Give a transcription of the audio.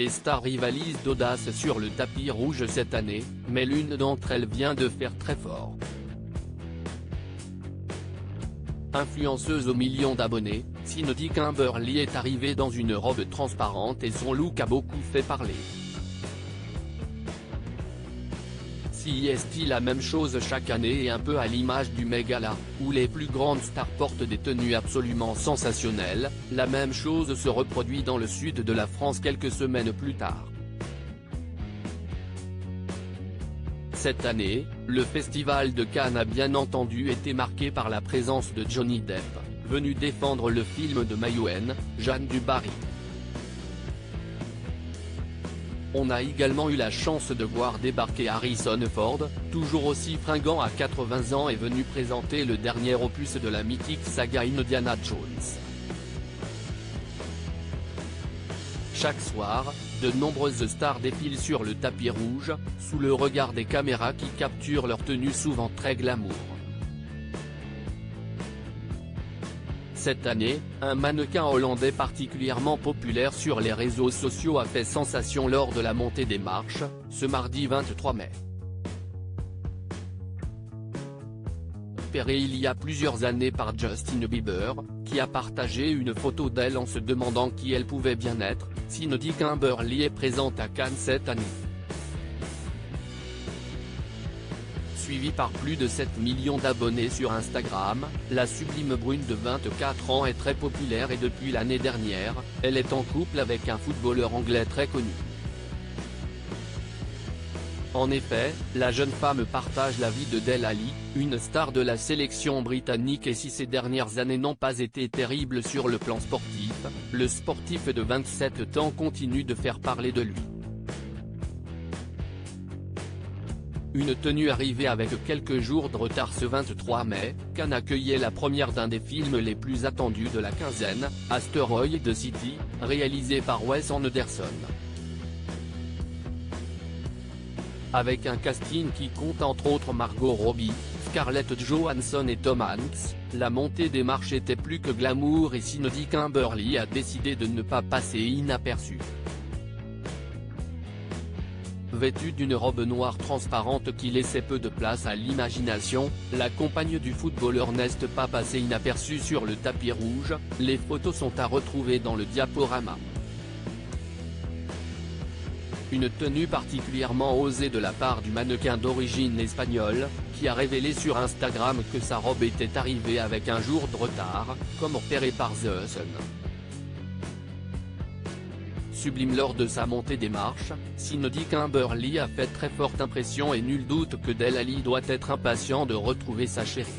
Les stars rivalisent d'audace sur le tapis rouge cette année, mais l'une d'entre elles vient de faire très fort. Influenceuse aux millions d'abonnés, Cindy Kimberly est arrivée dans une robe transparente et son look a beaucoup fait parler. Si est-il la même chose chaque année et un peu à l'image du Met Gala, où les plus grandes stars portent des tenues absolument sensationnelles, la même chose se reproduit dans le sud de la France quelques semaines plus tard. Cette année, le festival de Cannes a bien entendu été marqué par la présence de Johnny Depp, venu défendre le film de Maïwenn, Jeanne du Barry. On a également eu la chance de voir débarquer Harrison Ford, toujours aussi fringant à 80 ans et venu présenter le dernier opus de la mythique saga Indiana Jones. Chaque soir, de nombreuses stars défilent sur le tapis rouge, sous le regard des caméras qui capturent leur tenue souvent très glamour. Cette année, un mannequin hollandais particulièrement populaire sur les réseaux sociaux a fait sensation lors de la montée des marches, ce mardi 23 mai. Repérée il y a plusieurs années par Justin Bieber, qui a partagé une photo d'elle en se demandant qui elle pouvait bien être, Cindy Kimberly est présente à Cannes cette année. Suivie par plus de 7 millions d'abonnés sur Instagram, la sublime brune de 24 ans est très populaire et depuis l'année dernière, elle est en couple avec un footballeur anglais très connu. En effet, la jeune femme partage la vie de Dele Alli, une star de la sélection britannique et si ces dernières années n'ont pas été terribles sur le plan sportif, le sportif de 27 ans continue de faire parler de lui. Une tenue arrivée avec quelques jours de retard ce 23 mai, Cannes accueillait la première d'un des films les plus attendus de la quinzaine, Asteroid City, réalisé par Wes Anderson. Avec un casting qui compte entre autres Margot Robbie, Scarlett Johansson et Tom Hanks, la montée des marches était plus que glamour et Cindy Kimberly a décidé de ne pas passer inaperçue. Vêtue d'une robe noire transparente qui laissait peu de place à l'imagination, la compagne du footballeur n'est pas passée inaperçue sur le tapis rouge, les photos sont à retrouver dans le diaporama. Une tenue particulièrement osée de la part du mannequin d'origine espagnole, qui a révélé sur Instagram que sa robe était arrivée avec un jour de retard, comme repéré par The Sun. Sublime lors de sa montée des marches, Cindy Kimberly a fait très forte impression et nul doute que Dele Alli doit être impatient de retrouver sa chérie.